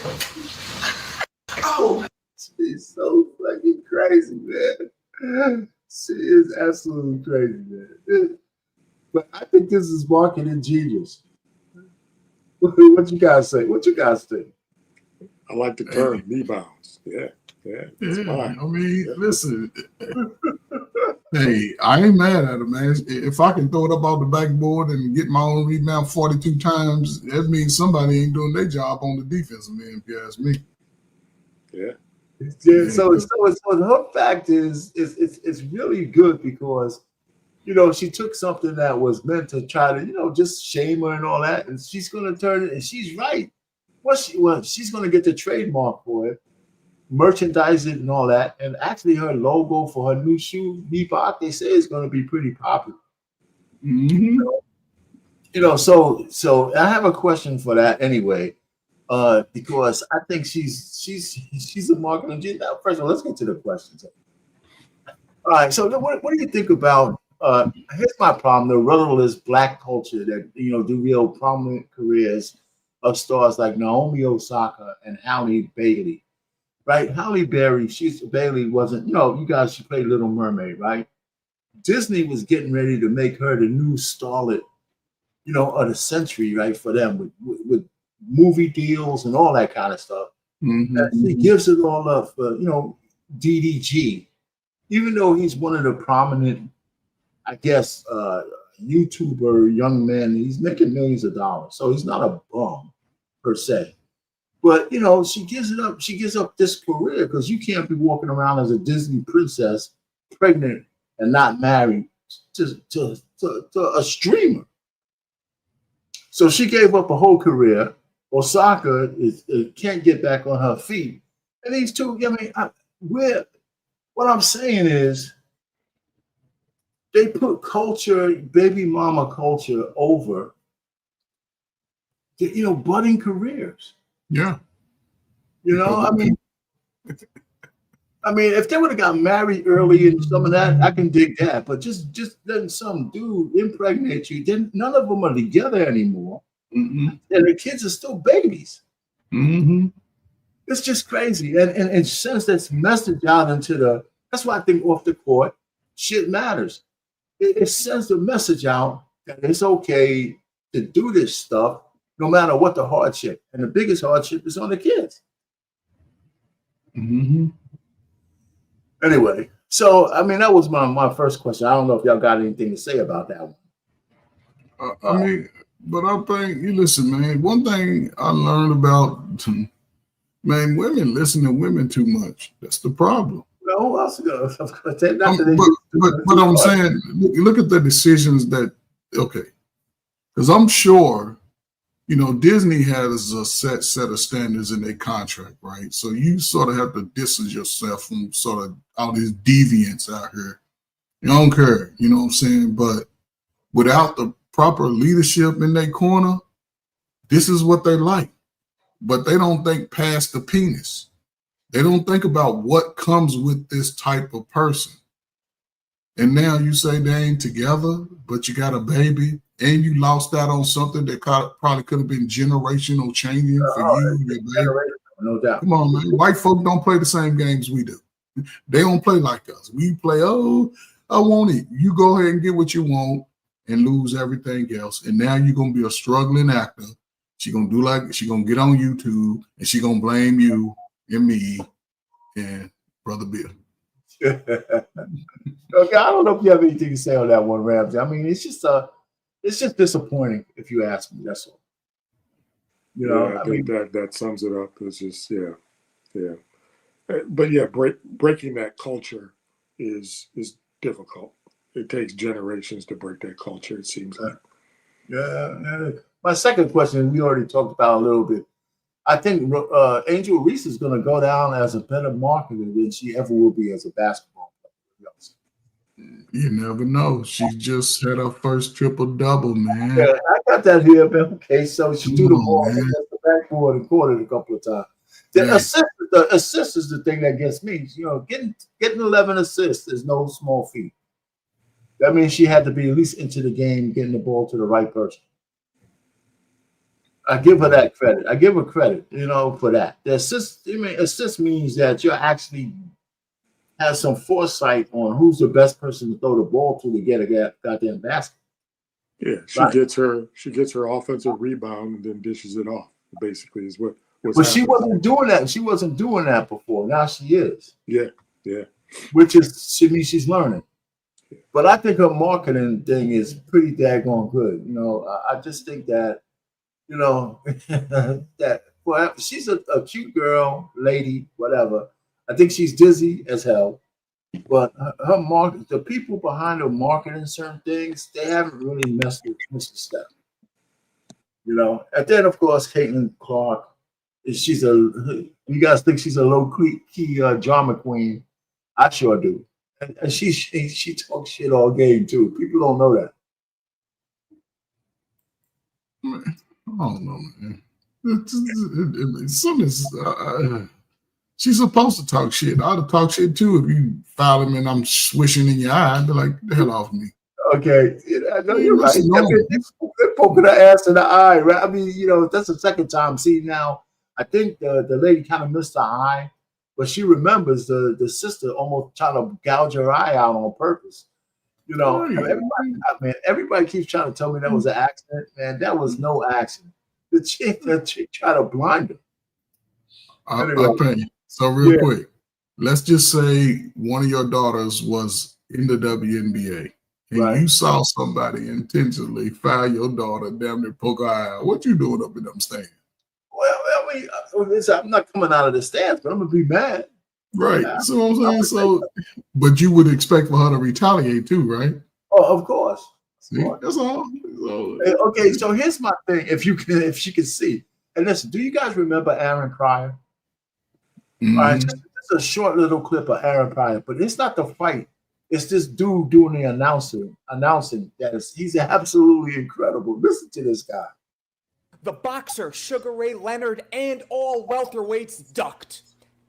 Oh, she's so fucking crazy, man. She is absolutely crazy, man. But I think this is marketing genius. What you guys say? What you guys think? I like the term "me bounce." Yeah, it's fine. I mean, listen. Hey, I ain't mad at him, man. If I can throw it up off the backboard and get my own rebound 42 times, that means somebody ain't doing their job on the defensive end, if you ask me. Yeah. So her fact is it's really good because she took something that was meant to try to just shame her and all that, and she's going to turn it, and she's right. She's going to get the trademark for it, merchandise it and all that, and actually her logo for her new shoe, Reebok, they say is going to be pretty popular. So I have a question for that anyway, because I think she's a marketing genius. Now, first of all, let's get to the questions. All right, so what do you think about? Here's my problem: the rudderless black culture that do real prominent careers of stars like Naomi Osaka and Halle Bailey. Right, Halle Berry. Bailey wasn't. You guys. She played Little Mermaid, right? Disney was getting ready to make her the new starlet, of the century, right? For them with movie deals and all that kind of stuff. And she gives it all up for DDG, even though he's one of the prominent, I guess, YouTuber young men. He's making millions of dollars, so he's not a bum per se. But she gives it up. She gives up this career because you can't be walking around as a Disney princess, pregnant and not married to a streamer. So she gave up a whole career, Osaka can't get back on her feet. And these two, I mean, what I'm saying is they put culture, baby mama culture over, budding careers. Yeah. I mean, if they would have got married early and some of that, I can dig that. But just letting some dude impregnate you, then none of them are together anymore. Mm-hmm. And the kids are still babies. Mm-hmm. It's just crazy. And since that's message out into that's why I think off the court, shit matters. It sends the message out that it's okay to do this stuff no matter what the hardship. And the biggest hardship is on the kids. Mm-hmm. Anyway, so I mean that was my first question. I don't know if y'all got anything to say about that one. I mean, but I think you listen, man. One thing I learned about man, women listen to women too much. That's the problem. No, who else is but I'm saying, look at the decisions that because I'm sure. Disney has a set of standards in their contract, right? So you sort of have to distance yourself from sort of all these deviants out here. You don't care, you know what I'm saying? But without the proper leadership in their corner, this is what they like. But they don't think past the penis. They don't think about what comes with this type of person. And now you say they ain't together, but you got a baby, and you lost out on something that probably could have been generational changing for you and your baby. No doubt. Come on, man. White folk don't play the same games we do. They don't play like us. We play, I want it. You go ahead and get what you want and lose everything else. And now you're going to be a struggling actor. She's going to get on YouTube and she's going to blame you and me and Brother Bill. Okay, I don't know if you have anything to say on that one, Ramsey. I mean, it's just disappointing if you ask me. That's all. I think that sums it up. It's just yeah. But yeah, breaking that culture is difficult. It takes generations to break that culture. It seems like. Yeah. My second question we already talked about a little bit. I think Angel Reese is going to go down as a better marketer than she ever will be as a basketball player. You never know. She just had her first triple-double, man. Yeah, I got that here, man. Okay, so she threw the ball against the backboard and caught it a couple of times. The assist is the thing that gets me. Getting 11 assists is no small feat. That means she had to be at least into the game, getting the ball to the right person. I give her that credit. I give her credit, for that. The assist means that you actually have some foresight on who's the best person to throw the ball to get a goddamn basket. Yeah, gets her offensive rebound and then dishes it off. Basically, is what's But she wasn't doing that. She wasn't doing that before. Now she is. Yeah. Which means she's learning. But I think her marketing thing is pretty daggone good. I just think that. She's a cute girl, lady, whatever. I think she's dizzy as hell. But the people behind her marketing certain things, they haven't really messed with Mr. Steph. And then of course Caitlin Clark, you guys think she's a low key drama queen? I sure do. And she talks shit all game too. People don't know that. I don't know, man. She's supposed to talk shit. I'd have talked shit too if you found him and I'm swishing in your eye. I'd be like, "Get the hell off me." Okay, I know you're right. They're poking her ass in the eye, right? I mean, that's the second time. See, now I think the lady kind of missed her eye, but she remembers the sister almost trying to gouge her eye out on purpose. Everybody keeps trying to tell me that was an accident. Man, that was no accident. The chick tried to blind her. Okay, so real quick, let's just say one of your daughters was in the WNBA, and you saw somebody intentionally foul your daughter, damn near poke her eye out. What you doing up in them stands? Well, I mean, I'm not coming out of the stands, but I'm gonna be mad. Right. So I'm saying, but you would expect for her to retaliate too, right? Oh, of course. See, that's all. Okay, so here's my thing. If she can see, And listen, do you guys remember Aaron Pryor? Mhm. All right, just a short little clip of Aaron Pryor, but it's not the fight. It's this dude doing the announcing he's absolutely incredible. Listen to this guy. The boxer Sugar Ray Leonard and all welterweights ducked.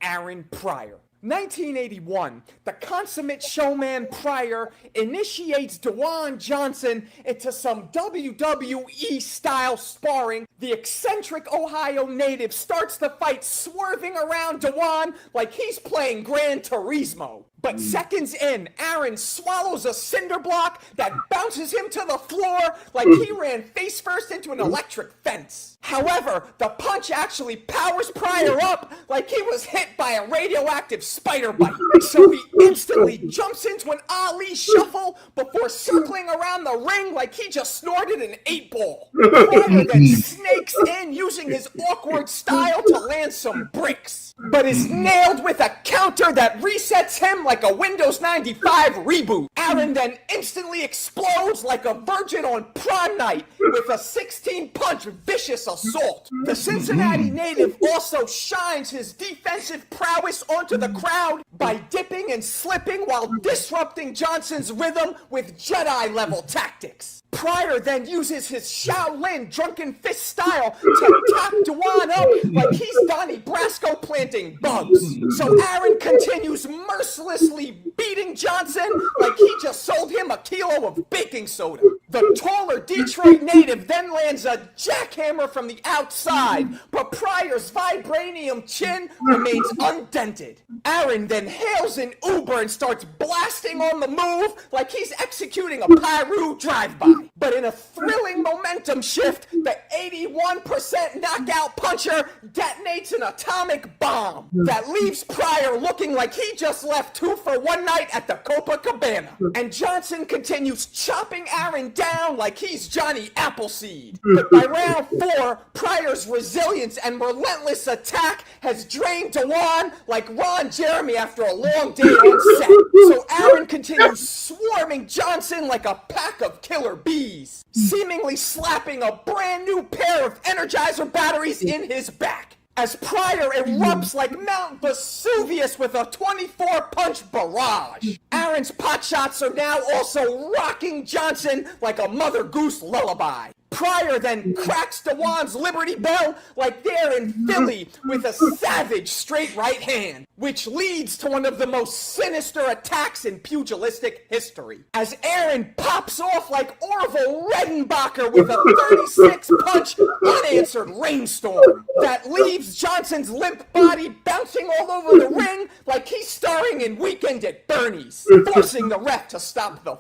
Aaron Pryor. 1981, the consummate showman Pryor initiates Dewan Johnson into some WWE-style sparring. The eccentric Ohio native starts the fight swerving around Dewan like he's playing Gran Turismo. But seconds in, Aaron swallows a cinder block that bounces him to the floor like he ran face first into an electric fence. However, the punch actually powers Pryor up like he was hit by a radioactive spider bite. So he instantly jumps into an Ali shuffle before circling around the ring like he just snorted an 8-ball. Pryor then snakes in using his awkward style to land some bricks, but is nailed with a counter that resets him like a Windows 95 reboot. Aaron then instantly explodes like a virgin on prom night with a 16-punch vicious assault. The Cincinnati native also shines his defensive prowess onto the crowd by dipping and slipping while disrupting Johnson's rhythm with Jedi-level tactics. Pryor then uses his Shaolin drunken fist style to tap Dewan up like he's Donnie Brasco planting bugs. So Aaron continues mercilessly beating Johnson like he just sold him a kilo of baking soda. The taller Detroit native then lands a jackhammer from the outside, but Pryor's vibranium chin remains undented. Aaron then hails an Uber and starts blasting on the move like he's executing a Pyru drive-by. But in a thrilling momentum shift, the 81% knockout puncher detonates an atomic bomb that leaves Pryor looking like he just left 2 for 1 night at the Copacabana. And Johnson continues chopping Aaron down like he's Johnny Appleseed. But by round 4, Pryor's resilience and relentless attack has drained Dewan like Ron Jeremy after a long day on set. So Aaron continues swarming Johnson like a pack of killer bees, seemingly slapping a brand new pair of Energizer batteries in his back, as Pryor erupts like Mount Vesuvius with a 24-punch barrage. Aaron's potshots are now also rocking Johnson like a Mother Goose lullaby. Pryor then cracks Dewan's Liberty Bell like they're in Philly with a savage straight right hand, which leads to one of the most sinister attacks in pugilistic history, as Aaron pops off like Orville Redenbacher with a 36-punch unanswered rainstorm that leaves Johnson's limp body bouncing all over the ring like he's starring in Weekend at Bernie's, forcing the ref to stop the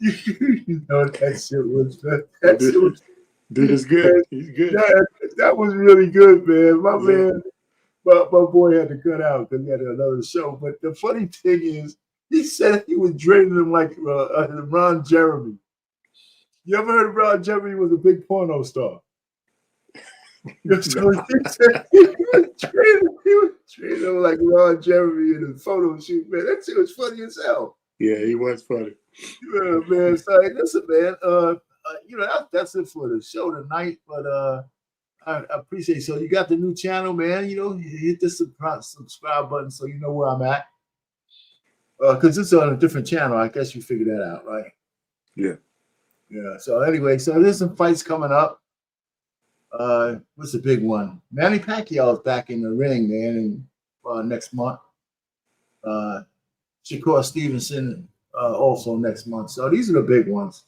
You know, that shit was good. Dude is good. He's good. That was really good, man. My boy had to cut out because he had another show. But the funny thing is, he said he was draining him like Ron Jeremy. You ever heard of Ron Jeremy was a big porno star? So he said he was training him like Ron Jeremy in a photo shoot, man. That shit was funny as hell. Yeah, he was funny. Yeah, man. So listen, man. You know, that's it for the show tonight. But I appreciate it. So you got the new channel, man. You know, hit the subscribe button so you know where I'm at. Because it's on a different channel. I guess you figured that out, right? Yeah. Yeah. So anyway, so there's some fights coming up. What's the big one? Manny Pacquiao is back in the ring, man, and next month. Shakur Stevenson also next month. So these are the big ones.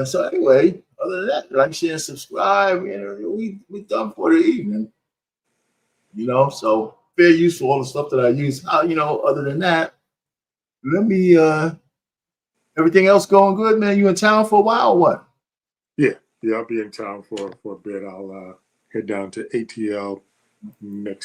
So anyway, other than that, like, share, and subscribe. You know, we done for the evening. You know, so fair use for all the stuff that I use. You know, other than that, let me. Everything else going good, man? You in town for a while or what? Yeah, I'll be in town for a bit. I'll head down to ATL next week.